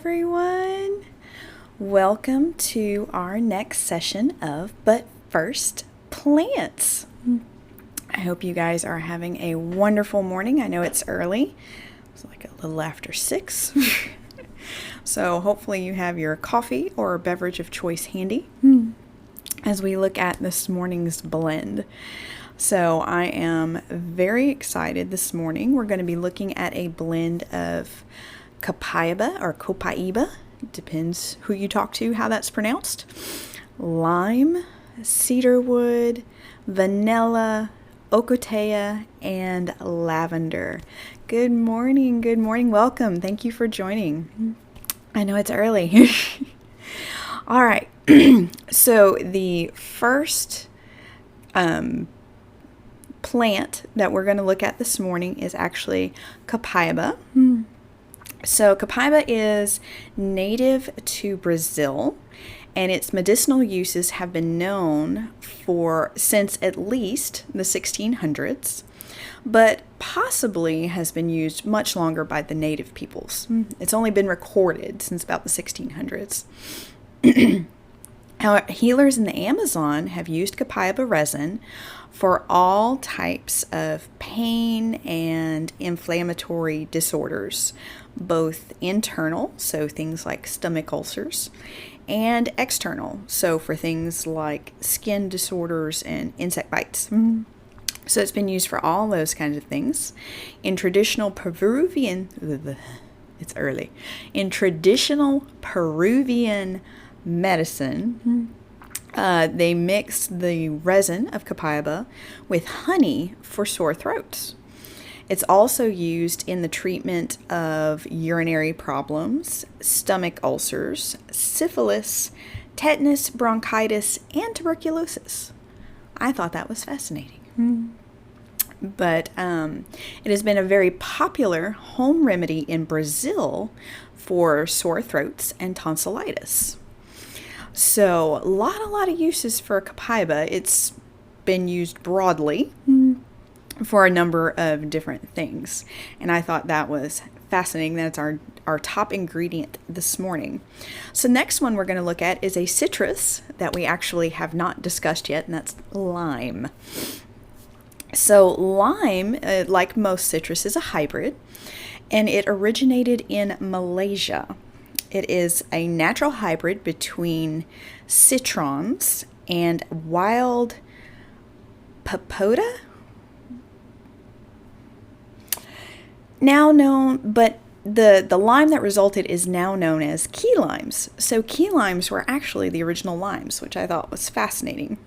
everyone. Welcome to our next session of But First Plants. I hope you guys are having a wonderful morning. I know it's early. It's like a little after 6. So hopefully you have your coffee or beverage of choice handy as we look at this morning's blend. So I am very excited this morning. We're going to be looking at a blend of Copaiba or Copaiba, depends who you talk to, how that's pronounced, lime, cedarwood, vanilla, Ocotea, and lavender. Good morning, welcome. Thank you for joining. I know it's early. All right, so the first plant that we're going to look at this morning is actually Copaiba. So Copaiba is native to Brazil, and its medicinal uses have been known since at least the 1600s, but possibly has been used much longer by the native peoples. It's only been recorded since about the 1600s. However, healers in the Amazon have used Copaiba resin for all types of pain and inflammatory disorders, both internal, so things like stomach ulcers, and external, so for things like skin disorders and insect bites. So it's been used for all those kinds of things. In traditional Peruvian medicine, they mix the resin of Copaiba with honey for sore throats. It's also used in the treatment of urinary problems, stomach ulcers, syphilis, tetanus, bronchitis, and tuberculosis. I thought that was fascinating. But it has been a very popular home remedy in Brazil for sore throats and tonsillitis. So a lot of uses for Copaiba. It's been used broadly for a number of different things, and I thought that was fascinating. That's our top ingredient this morning. So next one we're going to look at is a citrus that we actually have not discussed yet, and that's lime. So lime, like most citrus, is a hybrid, and it originated in Malaysia. It is a natural hybrid between citrons and wild papoda. Now known, but the lime that resulted is now known as key limes. So key limes were actually the original limes, which I thought was fascinating.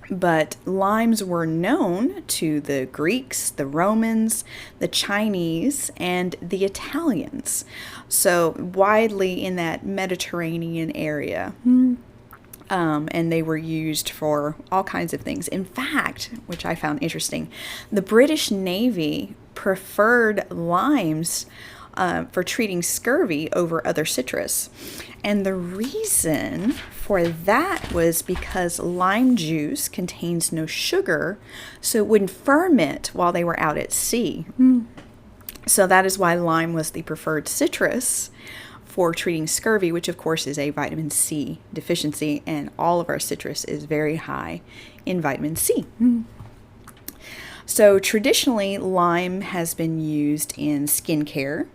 But limes were known to the Greeks, the Romans, the Chinese, and the Italians. So widely in that Mediterranean area. And they were used for all kinds of things. In fact, which I found interesting, the British Navy preferred limes for treating scurvy over other citrus. And the reason for that was because lime juice contains no sugar, so it wouldn't ferment while they were out at sea. So that is why lime was the preferred citrus for treating scurvy, which of course is a vitamin C deficiency, and all of our citrus is very high in vitamin C. So traditionally, lime has been used in skincare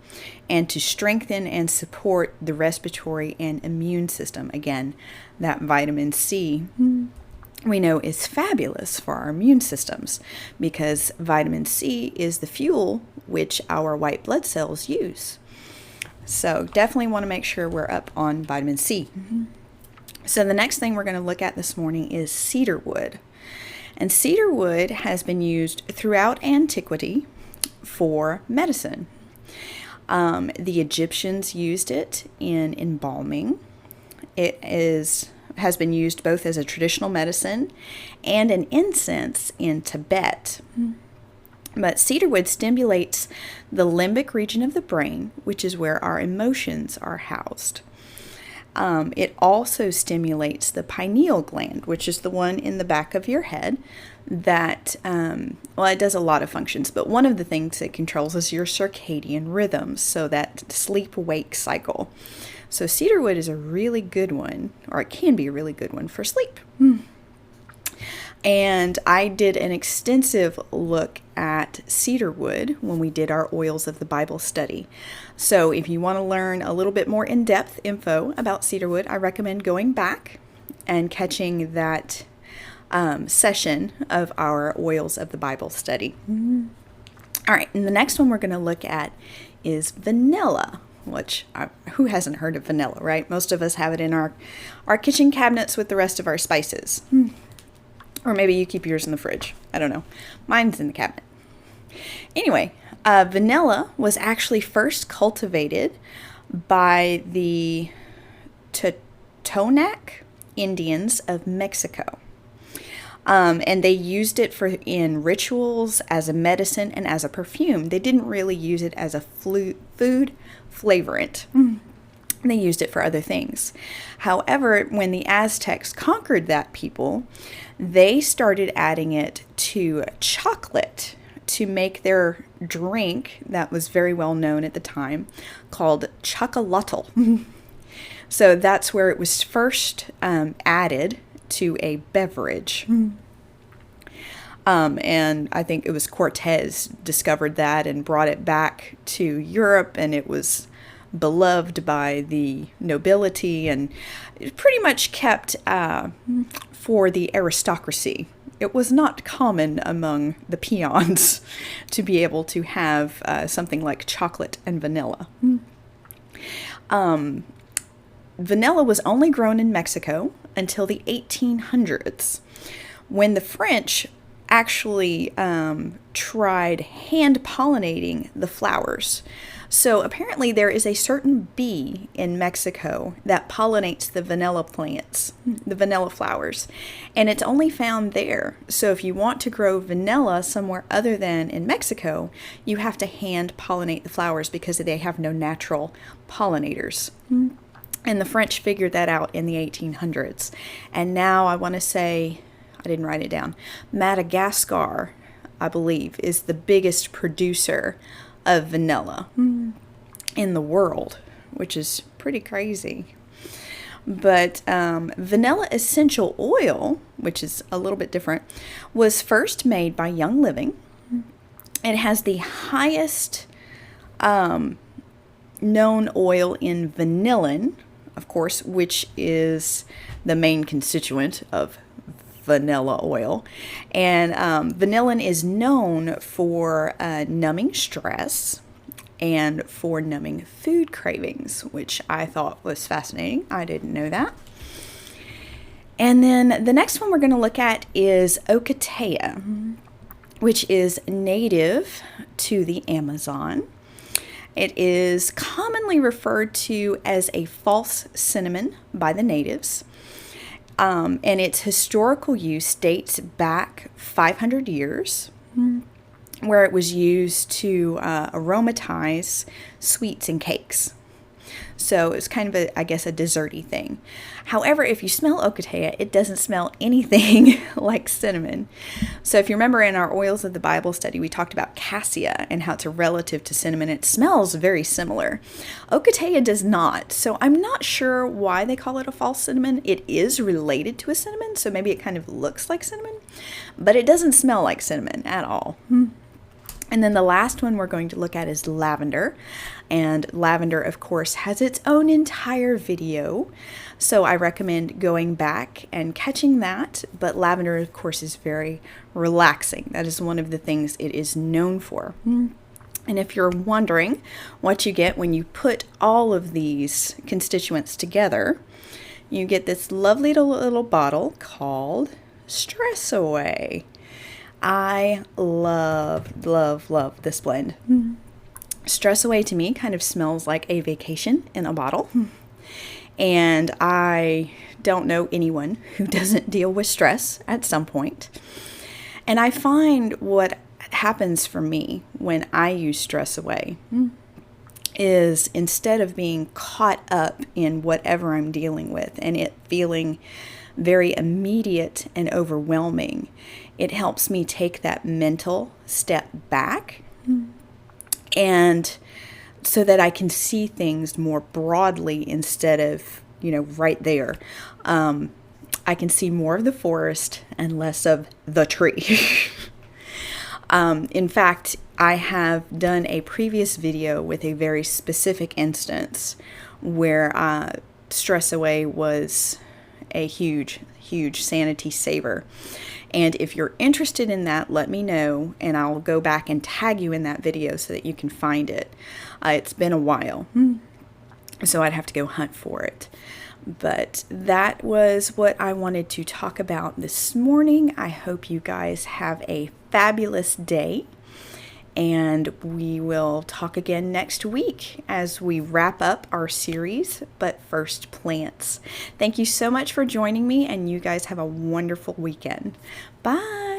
and to strengthen and support the respiratory and immune system. Again, that vitamin C we know is fabulous for our immune systems because vitamin C is the fuel which our white blood cells use. So definitely want to make sure we're up on vitamin C. So the next thing we're going to look at this morning is cedarwood. And cedarwood has been used throughout antiquity for medicine. The Egyptians used it in embalming. It has been used both as a traditional medicine and an incense in Tibet. But cedarwood stimulates the limbic region of the brain, which is where our emotions are housed. It also stimulates the pineal gland, which is the one in the back of your head that, well, it does a lot of functions, but one of the things it controls is your circadian rhythms, so that sleep-wake cycle. So cedarwood is a really good one, or it can be a really good one for sleep. And I did an extensive look at cedarwood when we did our Oils of the Bible study. So if you want to learn a little bit more in-depth info about cedarwood, I recommend going back and catching that session of our Oils of the Bible study. All right, and the next one we're going to look at is vanilla, which who hasn't heard of vanilla, right? Most of us have it in our kitchen cabinets with the rest of our spices. Or maybe you keep yours in the fridge. I don't know. Mine's in the cabinet. Anyway, vanilla was actually first cultivated by the Totonac Indians of Mexico. And they used it in rituals, as a medicine, and as a perfume. They didn't really use it as a food flavorant. They used it for other things. However, when the Aztecs conquered that people, they started adding it to chocolate to make their drink that was very well known at the time called chocolatl. So that's where it was first added to a beverage. And I think it was Cortez discovered that and brought it back to Europe, and it was beloved by the nobility and pretty much kept for the aristocracy. It was not common among the peons to be able to have something like chocolate and vanilla. Vanilla was only grown in Mexico until the 1800s, when the French actually tried hand pollinating the flowers. So apparently there is a certain bee in Mexico that pollinates the vanilla plants, the vanilla flowers, and it's only found there. So if you want to grow vanilla somewhere other than in Mexico, you have to hand pollinate the flowers because they have no natural pollinators. And the French figured that out in the 1800s. And now I want to say, I didn't write it down, Madagascar, I believe, is the biggest producer of vanilla in the world, which is pretty crazy. But vanilla essential oil, which is a little bit different, was first made by Young Living. It has the highest known oil in vanillin, of course, which is the main constituent of vanilla oil. And vanillin is known for numbing stress and for numbing food cravings, which I thought was fascinating. I didn't know that. And then the next one we're going to look at is Ocotea, which is native to the Amazon. It is commonly referred to as a false cinnamon by the natives. And its historical use dates back 500 years, where it was used to aromatize sweets and cakes. So it's kind of I guess, a desserty thing. However, if you smell Ocotea, it doesn't smell anything like cinnamon. So if you remember in our Oils of the Bible study, we talked about cassia and how it's a relative to cinnamon. It smells very similar. Ocotea does not. So I'm not sure why they call it a false cinnamon. It is related to a cinnamon, so maybe it kind of looks like cinnamon, but it doesn't smell like cinnamon at all. And then the last one we're going to look at is lavender. And lavender, of course, has its own entire video. So I recommend going back and catching that. But lavender, of course, is very relaxing. That is one of the things it is known for. And if you're wondering what you get when you put all of these constituents together, you get this lovely little bottle called Stress Away. I love this blend. Stress Away to me kind of smells like a vacation in a bottle. And I don't know anyone who doesn't deal with stress at some point. And I find what happens for me when I use Stress Away is instead of being caught up in whatever I'm dealing with and it feeling very immediate and overwhelming, it helps me take that mental step back, and so that I can see things more broadly instead of, right there. I can see more of the forest and less of the tree. In fact, I have done a previous video with a very specific instance where stress away was a huge, huge sanity saver. And if you're interested in that, let me know, and I'll go back and tag you in that video so that you can find it. It's been a while, so I'd have to go hunt for it. But that was what I wanted to talk about this morning. I hope you guys have a fabulous day, and we will talk again next week as we wrap up our series, But First Plants. Thank you so much for joining me, and you guys have a wonderful weekend. Bye!